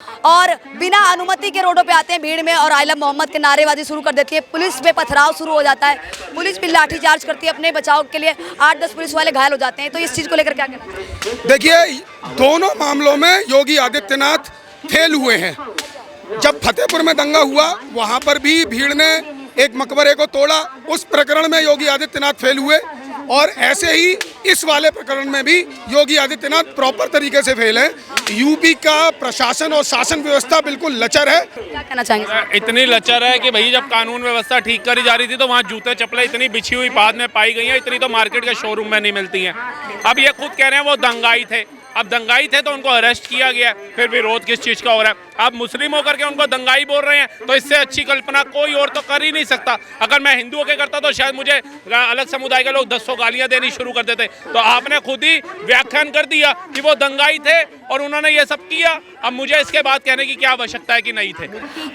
और बिना अनुमति के रोडों पे आते हैं भीड़ में और आई लव मोहम्मद के नारेबाजी शुरू कर देती है। पुलिस पे पथराव शुरू हो जाता है, पुलिस भी लाठीचार्ज करती है अपने बचाव के लिए। 8-10 पुलिस वाले घायल हो जाते हैं। तो इस चीज़ को लेकर क्या कहना? देखिए, दोनों मामलों में योगी आदित्यनाथ फेल हुए हैं। जब फतेहपुर में दंगा हुआ वहां पर भी भीड़ ने एक मकबरे को तोड़ा, उस प्रकरण में योगी आदित्यनाथ फेल हुए, और ऐसे ही इस वाले प्रकरण में भी योगी आदित्यनाथ प्रॉपर तरीके से फेल है। यूपी का प्रशासन और शासन व्यवस्था बिल्कुल लचर है। क्या कहना चाहेंगे? इतनी लचर है कि भाई जब कानून व्यवस्था ठीक करी जा रही थी तो वहाँ जूते चप्पलें इतनी बिछी हुई बाद में पाई गई हैं, इतनी तो मार्केट के शोरूम में नहीं मिलती हैं। अब ये खुद कह रहे हैं वो दंगाई थे। अब दंगाई थे तो उनको अरेस्ट किया गया, फिर विरोध किस चीज़ का हो रहा है? आप मुस्लिम होकर के उनको दंगाई बोल रहे हैं, तो इससे अच्छी कल्पना कोई और तो कर ही नहीं सकता। अगर मैं हिंदू होकर करता तो शायद मुझे अलग समुदाय के लोग 200 गालियां देनी शुरू कर देते। तो आपने खुद ही व्याख्यान कर दिया कि वो दंगाई थे और उन्होंने ये सब किया। अब मुझे इसके बाद कहने की क्या आवश्यकता है कि नहीं थे?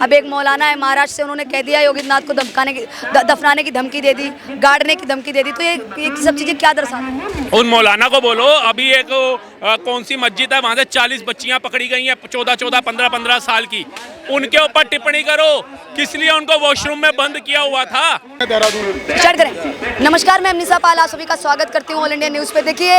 अब एक मौलाना है महाराष्ट्र से, उन्होंने कह दिया योगी आदित्यनाथ को दफनाने की धमकी दे दी, गाड़ने की धमकी दे दी। तो ये सब चीज़ें क्या दर्शाती हैं? उन मौलाना को बोलो, अभी एक कौन सी मस्जिद है वहाँ से 40 बच्चियाँ पकड़ी गई हैं 14-14, 15-15 साल की, उनके ऊपर टिप्पणी करो किस लिए उनको वॉशरूम में बंद किया हुआ था। स्टार्ट करें। नमस्कार, मैं अमनीसा पाल, आप सभी का स्वागत करती हूँ ऑल इंडिया न्यूज़ पे। देखिए,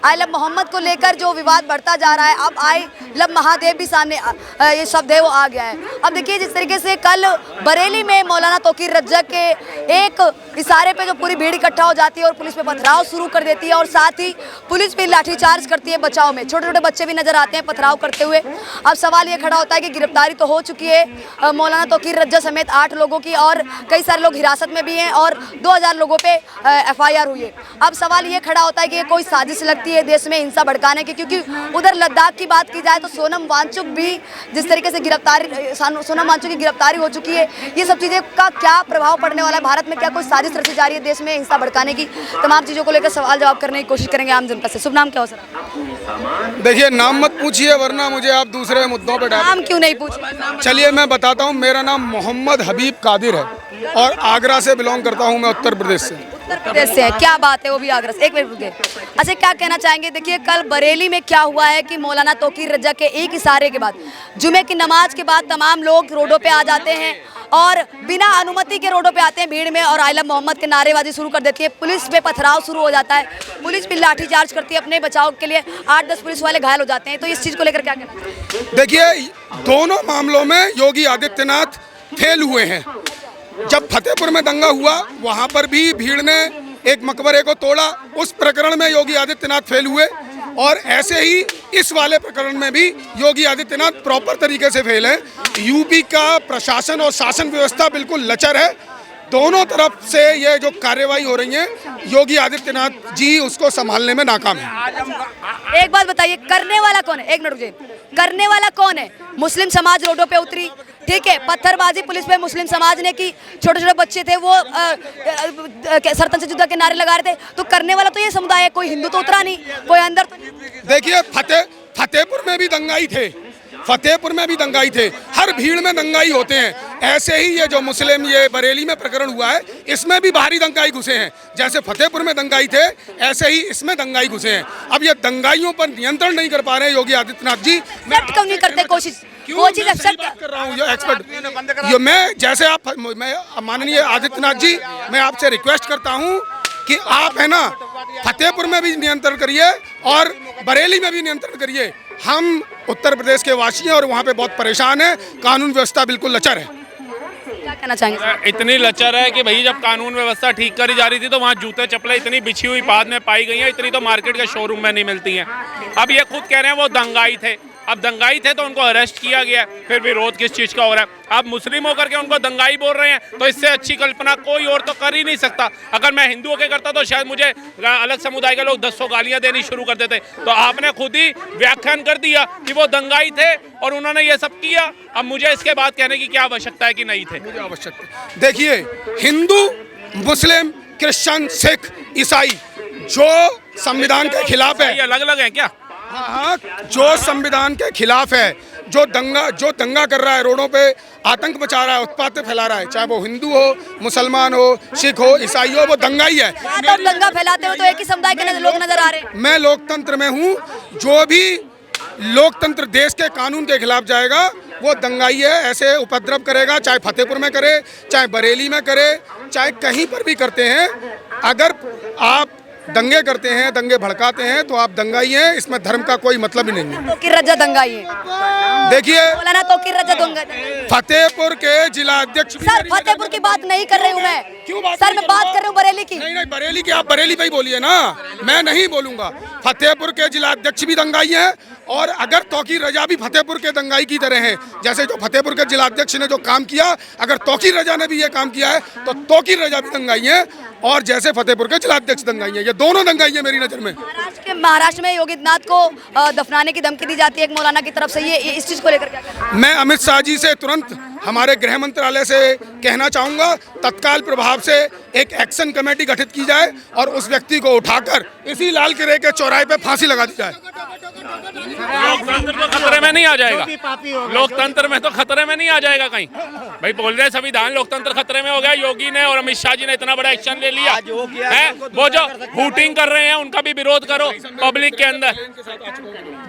आई लव मोहम्मद को लेकर जो विवाद बढ़ता जा रहा है, अब आई लव महादेव भी सामने ये शब्द है वो आ गया है। अब देखिए, जिस तरीके से कल बरेली में मौलाना तौकीर रज्जा के एक इशारे पे जो पूरी भीड़ इकट्ठा हो जाती है और पुलिस पे पथराव शुरू कर देती है, और साथ ही पुलिस भी लाठीचार्ज करती है बचाव में। छोटे छोटे बच्चे भी नजर आते हैं पथराव करते हुए। अब सवाल ये खड़ा होता है कि गिरफ्तारी तो हो चुकी है मौलाना तौकीर रज्जा समेत 8 लोगों की, और कई सारे लोग हिरासत में भी हैं, और 2000 लोगों पे FIR हुई है। अब सवाल ये खड़ा होता है कि ये कोई साजिश लगती है देश में हिंसा भड़काने की, क्योंकि उधर लद्दाख की बात की जाए तो सोनम वांगचुक भी जिस तरीके से सोनम वांगचुक की गिरफ्तारी हो चुकी है। ये सब चीज़ें का क्या प्रभाव पड़ने वाला है भारत में? क्या कोई साजिश रची जा रही है देश में हिंसा भड़काने की? तमाम चीज़ों को लेकर सवाल जवाब करने की कोशिश करेंगे आम जनता से। शुभ नाम क्या हो सर? देखिए, नाम मत पूछिए वरना मुझे आप दूसरे मुद्दों पर डाल। नाम क्यों नहीं पूछ? चलिए मैं बताता हूँ। मेरा नाम मोहम्मद हबीब कादिर है और आगरा से बिलोंग करता हूँ मैं, उत्तर प्रदेश से। उत्तर प्रदेश से है, क्या बात है, वो भी आगरा से। एक मिनट रुकिए। अच्छा, क्या कहना चाहेंगे? देखिए, कल बरेली में क्या हुआ है कि मौलाना तौकीर रज्जा के एक इशारे के बाद, जुमे की नमाज के बाद तमाम लोग रोडों पे आ जाते हैं और बिना अनुमति के रोडों पे आते हैं भीड़ में और आई लव मोहम्मद के नारेबाजी शुरू कर देती है। पुलिस पे पथराव शुरू हो जाता है, पुलिस भी लाठीचार्ज करती है अपने बचाव के लिए। 8-10 पुलिस वाले घायल हो जाते हैं। तो इस चीज़ को लेकर क्या कहना? देखिए, दोनों मामलों में योगी आदित्यनाथ फेल हुए हैं। जब फतेहपुर में दंगा हुआ वहां पर भी भीड़ ने एक मकबरे को तोड़ा, उस प्रकरण में योगी आदित्यनाथ फेल हुए, और ऐसे ही इस वाले प्रकरण में भी योगी आदित्यनाथ प्रॉपर तरीके से फेल है। यूपी का प्रशासन और शासन व्यवस्था बिल्कुल लचर है। दोनों तरफ से ये जो कार्रवाई हो रही है, योगी आदित्यनाथ जी उसको संभालने में नाकाम है। एक बात बताइए, करने वाला कौन है? एक मिनट रुकिए। करने वाला कौन है? मुस्लिम समाज रोडों पे उतरी, ठीक है, पत्थरबाजी पुलिस पे मुस्लिम समाज ने की। छोटे छोटे बच्चे थे वो सरतन से जुदा के नारे लगा रहे थे। तो करने वाला तो ये समुदाय है, कोई हिंदू तो उतरा नहीं, कोई अंदर तो नहीं। देखिए, फतेहपुर में भी दंगाई थे, फतेहपुर में भी दंगाई थे, हर भीड़ में दंगाई होते हैं। ऐसे ही ये जो मुस्लिम ये बरेली में प्रकरण हुआ है, इसमें भी बाहरी दंगाई घुसे हैं। जैसे फतेहपुर में दंगाई थे, ऐसे ही इसमें दंगाई घुसे हैं। अब ये दंगाइयों पर नियंत्रण नहीं कर पा रहे हैं योगी आदित्यनाथ जी। क्यों नहीं करते कोशिश? वो चीज बात कर रहा हूँ जो एक्सपर्ट, ये मैं जैसे आप, मैं माननीय आदित्यनाथ जी, मैं आपसे रिक्वेस्ट करता हूँ कि आप है ना फतेहपुर में भी नियंत्रण करिए और बरेली में भी नियंत्रण करिए। हम उत्तर प्रदेश के वासी हैं और वहाँ पे बहुत परेशान हैं। कानून व्यवस्था बिल्कुल लचर है। क्या कहना चाहेंगे? इतनी लचर है कि भाई जब कानून व्यवस्था ठीक करी जा रही थी तो वहाँ जूते चप्पलें इतनी बिछी हुई बाद में पाई गई हैं, इतनी तो मार्केट के शोरूम में नहीं मिलती हैं। अब ये खुद कह रहे हैं वो दंगाई थे। अब दंगाई थे तो उनको अरेस्ट किया गया, फिर विरोध किस चीज़ का हो रहा है? आप मुस्लिम होकर के उनको दंगाई बोल रहे हैं, तो इससे अच्छी कल्पना कोई और तो कर ही नहीं सकता। अगर मैं हिंदू होकर करता तो शायद मुझे अलग समुदाय के लोग 200 गालियां देनी शुरू कर देते। तो आपने खुद ही व्याख्यान कर दिया कि वो दंगाई थे और उन्होंने ये सब किया। अब मुझे इसके बाद कहने की क्या आवश्यकता है कि नहीं थे? मुझे आवश्यकता, देखिए, हिंदू, मुस्लिम, क्रिश्चियन, सिख, ईसाई जो संविधान के खिलाफ है, अलग अलग है क्या? हाँ, जो संविधान के खिलाफ है, जो दंगा कर रहा है, रोडों पे आतंक मचा रहा है, उत्पात फैला रहा है, चाहे वो हिंदू हो, मुसलमान हो, सिख हो, ईसाई हो, वो दंगाई है। दंगा फैलाते हुए तो एक ही समुदाय के लोग नजर आ रहे हैं। मैं लोकतंत्र में हूँ, जो भी लोकतंत्र देश के कानून के खिलाफ जाएगा वो दंगाई है। ऐसे उपद्रव करेगा, चाहे फतेहपुर में करे, चाहे बरेली में करे, चाहे कहीं पर भी करते हैं। अगर आप दंगे करते हैं, दंगे भड़काते हैं तो आप दंगाई हैं। इसमें धर्म का कोई मतलब ही नहीं है। तोकीर रजा दंगाई है। देखिए, मौलाना तोकीर रजा दंगाई। फतेहपुर के जिला अध्यक्ष सर फतेहपुर की बात नहीं कर रही हूँ मैं, क्यों बात सर मैं बात कर रही हूँ बरेली की। नहीं, बरेली की आप बरेली पे ही बोलिए ना, मैं नहीं बोलूंगा। फतेहपुर के जिला अध्यक्ष भी दंगाई हैं और अगर तौकीर रजा भी फतेहपुर के दंगाई की तरह हैं। जैसे जो फतेहपुर के जिला अध्यक्ष ने जो काम किया, अगर तौकीर रजा ने भी ये काम किया है तो तौकीर रजा भी दंगाई है और जैसे फतेहपुर के जिला अध्यक्ष दंगाई है। ये दोनों दंगाई है मेरी नज़र में। महाराष्ट्र में योगी आदित्यनाथ को दफनाने की धमकी दी जाती है एक मौलाना की तरफ से, ये इस चीज़ को लेकर क्या कहना है? मैं अमित शाह जी से तुरंत हमारे गृह मंत्रालय से कहना चाहूँगा, तत्काल प्रभाव से एक एक्शन कमेटी गठित की जाए और उस व्यक्ति को उठाकर इसी लाल किले के चौराहे पे फांसी लगा दी जाए। लोकतंत्र तो खतरे में नहीं आ जाएगा, लोकतंत्र में तो खतरे में नहीं आ जाएगा कहीं। भाई बोल रहे संविधान लोकतंत्र खतरे में हो गया। योगी ने और अमित शाह जी ने इतना बड़ा एक्शन ले लिया है। वो जो हूटिंग कर रहे हैं उनका भी विरोध करो पब्लिक के अंदर।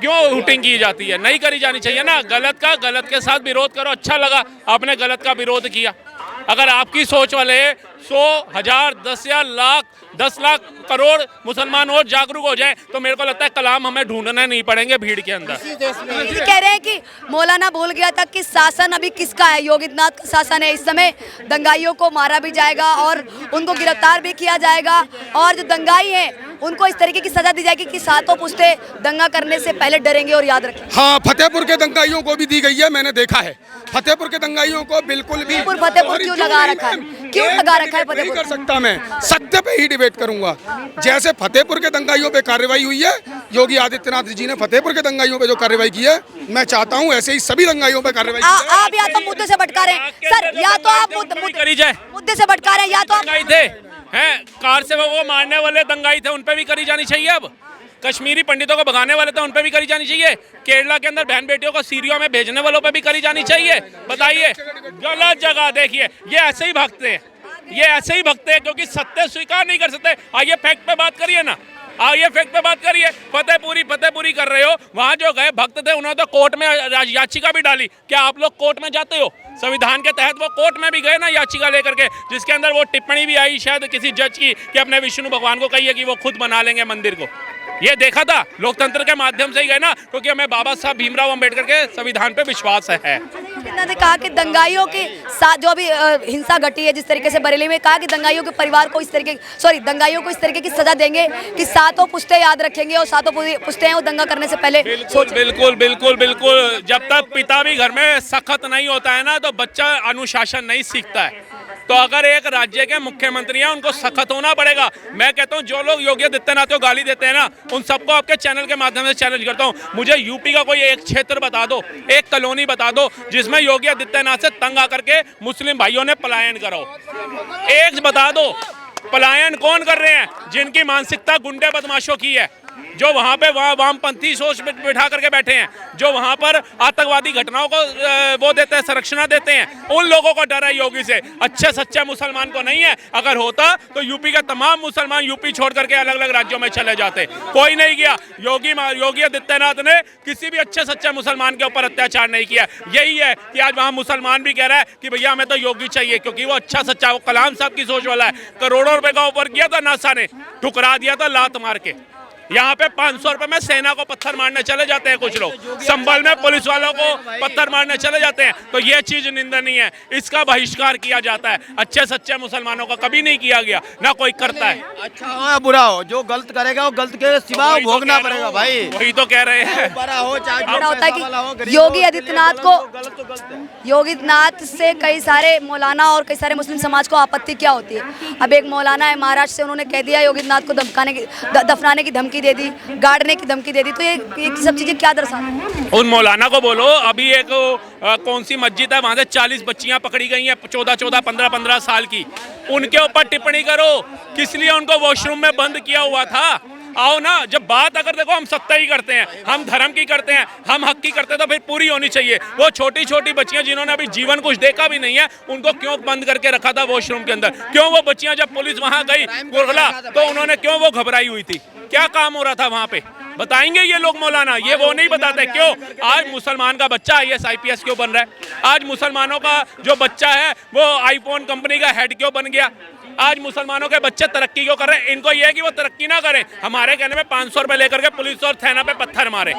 क्यों हूटिंग की जाती है? नहीं करी जानी चाहिए ना। गलत का गलत के साथ विरोध करो। अच्छा लगा आपने गलत का विरोध किया। अगर आपकी सोच वाले 100, 1000, 10,000, लाख, 10 लाख करोड़ मुसलमान और जागरूक हो जाए तो मेरे को लगता है कलाम हमें ढूंढने नहीं पड़ेंगे भीड़ के अंदर। कह रहे हैं कि मौलाना बोल गया था कि शासन अभी किसका है, योगी आदित्यनाथ का शासन है। इस समय दंगाइयों को मारा भी जाएगा और उनको गिरफ्तार भी किया जाएगा और जो दंगाई है उनको इस तरीके की सजा दी जाएगी कि सातों पुश्ते दंगा करने से पहले डरेंगे और याद रखेंगे। हाँ, फतेहपुर के दंगाइयों को भी दी गई है, मैंने देखा है। फतेहपुर के दंगाइयों को बिल्कुल भी फतेहपुर क्यों लगा रखा है? क्यों लगा रखा है फतेहपुर? कर सकता मैं सत्य पे ही डिबेट करूंगा। जैसे फतेहपुर के दंगाइयों पे कार्रवाई हुई है, योगी आदित्यनाथ जी ने फतेहपुर के दंगाइयों पे जो कार्रवाई की है, मैं चाहता हूँ ऐसे ही सभी दंगाइयों पे कार्रवाई। आप या तो मुद्दे से भटका रहे हैं सर, या तो आप मुद्दे से भटका रहे हैं, या तो आप हैं कार से वो मारने वाले दंगाई थे उन पे भी करी जानी चाहिए। अब कश्मीरी पंडितों को भगाने वाले थे उन पे भी करी जानी चाहिए। केरला के अंदर बहन बेटियों को सीरिया में भेजने वालों पे भी करी जानी चाहिए। बताइए, गलत जगह देखिए। ये ऐसे ही भगते हैं, ये ऐसे ही भगते हैं क्योंकि सत्य स्वीकार नहीं कर सकते। आइए फैक्ट पे बात करिए ना, आइए फैक्ट पे बात करिए। फतेहपुरी कर रहे हो। वहां जो गए भक्त थे उन्होंने तो कोर्ट में याचिका भी डाली। क्या आप लोग कोर्ट में जाते हो? संविधान के तहत वो कोर्ट में भी गए ना याचिका लेकर के, जिसके अंदर वो टिप्पणी भी आई शायद किसी जज की कि अपने विष्णु भगवान को कहिए कि वो खुद बना लेंगे मंदिर को। ये देखा था लोकतंत्र के माध्यम से ही गए ना, क्योंकि हमें बाबा साहब भीमराव अंबेडकर के संविधान पे विश्वास है। ने कहा कि दंगाइयों के साथ जो भी हिंसा घटी है, जिस तरीके से बरेली में, कहा कि दंगाइयों के परिवार को दंगाइयों को इस तरीके की सजा देंगे कि सातों पुश्ते याद रखेंगे और सातों पुश्ते हैं वो दंगा करने से पहले बिल्कुल। जब तक पिता भी घर में सख्त नहीं होता है ना तो बच्चा अनुशासन नहीं सीखता है। तो अगर एक राज्य के मुख्यमंत्री हैं उनको सख्त होना पड़ेगा। मैं कहता हूं जो लोग योगी आदित्यनाथ को गाली देते हैं ना, उन सबको आपके चैनल के माध्यम से चैलेंज करता हूं। मुझे यूपी का कोई एक क्षेत्र बता दो, एक कॉलोनी बता दो जिसमें योगी आदित्यनाथ से तंग आकर के मुस्लिम भाइयों ने पलायन करो। एक बता दो। पलायन कौन कर रहे हैं? जिनकी मानसिकता गुंडे बदमाशों की है, जो वहाँ पे वामपंथी सोच बिठा करके बैठे हैं, जो वहाँ पर आतंकवादी घटनाओं को वो देते हैं, संरक्षण देते हैं। उन लोगों को डर है योगी से, अच्छे सच्चे मुसलमान को नहीं है। अगर होता तो यूपी के तमाम मुसलमान यूपी छोड़ करके अलग अलग राज्यों में चले जाते। कोई नहीं गया। योगी आदित्यनाथ ने किसी भी अच्छे सच्चे मुसलमान के ऊपर अत्याचार नहीं किया। यही है कि आज वहाँ मुसलमान भी कह रहा है कि भैया हमें तो योगी चाहिए, क्योंकि वो अच्छा सच्चा, वो कलाम साहब की सोच वाला है। करोड़ों रुपए का ऑफर किया था नासा ने, ठुकरा दिया था लात मार के। यहाँ पे 500 रुपए में सेना को पत्थर मारने चले जाते हैं कुछ लोग, संभल में पुलिस वालों को पत्थर मारने चले जाते हैं। तो ये चीज निंदनीय है, इसका बहिष्कार किया जाता है। अच्छे सच्चे मुसलमानों का कभी नहीं किया गया, ना कोई करता है। अच्छा हो या बुरा हो, जो गलत करेगा वो गलत के सिवा भोगना पड़ेगा भाई। वही तो कह रहे हैं। बड़ा हो चाहे बड़ा होता है कि योगी आदित्यनाथ को, योगी आदित्यनाथ से कई सारे मौलाना और कई सारे मुस्लिम समाज को आपत्ति क्या होती है। अब एक मौलाना है महाराष्ट्र से, उन्होंने कह दिया योगी आदित्यनाथ को दफनाने की धमकी दे दी, गाड़ने की धमकी दे दी। तो ये सब चीजें क्या दर्शाती हैं? उन मौलाना को बोलो, अभी एक कौन सी मस्जिद है वहां से 40 बच्चियां पकड़ी गई हैं 14-14, 15-15 साल की। उनके ऊपर टिप्पणी करो। किस लिए उनको वॉशरूम में बंद किया हुआ था? आओ ना, जब बात अगर देखो हम सत्ता ही करते हैं, हम धर्म की करते हैं, हम हक की करते हैं, तो फिर पूरी होनी चाहिए। वो छोटी छोटी बच्चियां जिन्होंने अभी जीवन कुछ देखा भी नहीं है, उनको क्यों बंद करके रखा था वॉशरूम के अंदर? क्यों वो बच्चियां जब पुलिस वहां गई कुरला तो उन्होंने क्यों वो घबराई हुई थी? क्या काम हो रहा था वहां पे? बताएंगे ये लोग मौलाना, ये वो नहीं बताते। क्यों आज मुसलमान का बच्चा IAS IPS क्यों बन रहा है? आज मुसलमानों का जो बच्चा है वो आईफोन कंपनी का हेड क्यों बन गया? आज मुसलमानों के बच्चे तरक्की क्यों कर रहे हैं? इनको ये है कि वो तरक्की ना करें, हमारे कहने में 500 रुपए लेकर के पुलिस और थाना पे पत्थर मारे।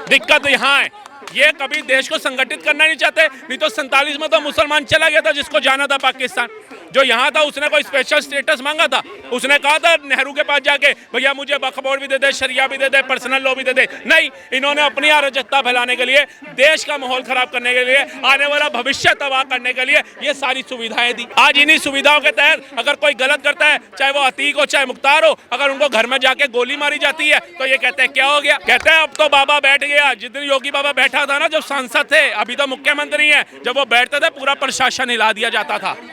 दिक्कत यहाँ है, ये कभी देश को संगठित करना नहीं चाहते। नहीं तो 47 में तो मुसलमान चला गया था, जिसको जाना था पाकिस्तान, जो यहाँ था उसने कोई स्पेशल स्टेटस मांगा था, उसने कहा था नेहरू के पास जाके भैया मुझे वक्फ बोर्ड भी दे दे, शरिया भी दे दे, पर्सनल लॉ भी दे दे। नहीं, इन्होंने अपनी अराजकता फैलाने के लिए, देश का माहौल खराब करने के लिए, आने वाला भविष्य तबाह करने के लिए ये सारी सुविधाएं दी। आज इन्हीं सुविधाओं के तहत अगर कोई गलत करता है, चाहे वो अतीक हो चाहे मुख्तार हो, अगर उनको घर में जाके गोली मारी जाती है तो ये कहते हैं क्या हो गया? कहते हैं अब तो बाबा बैठ गया। जिस दिन योगी बाबा बैठा था ना, जब सांसद थे, अभी तो मुख्यमंत्री है, जब वो बैठते थे पूरा प्रशासन हिला दिया जाता था।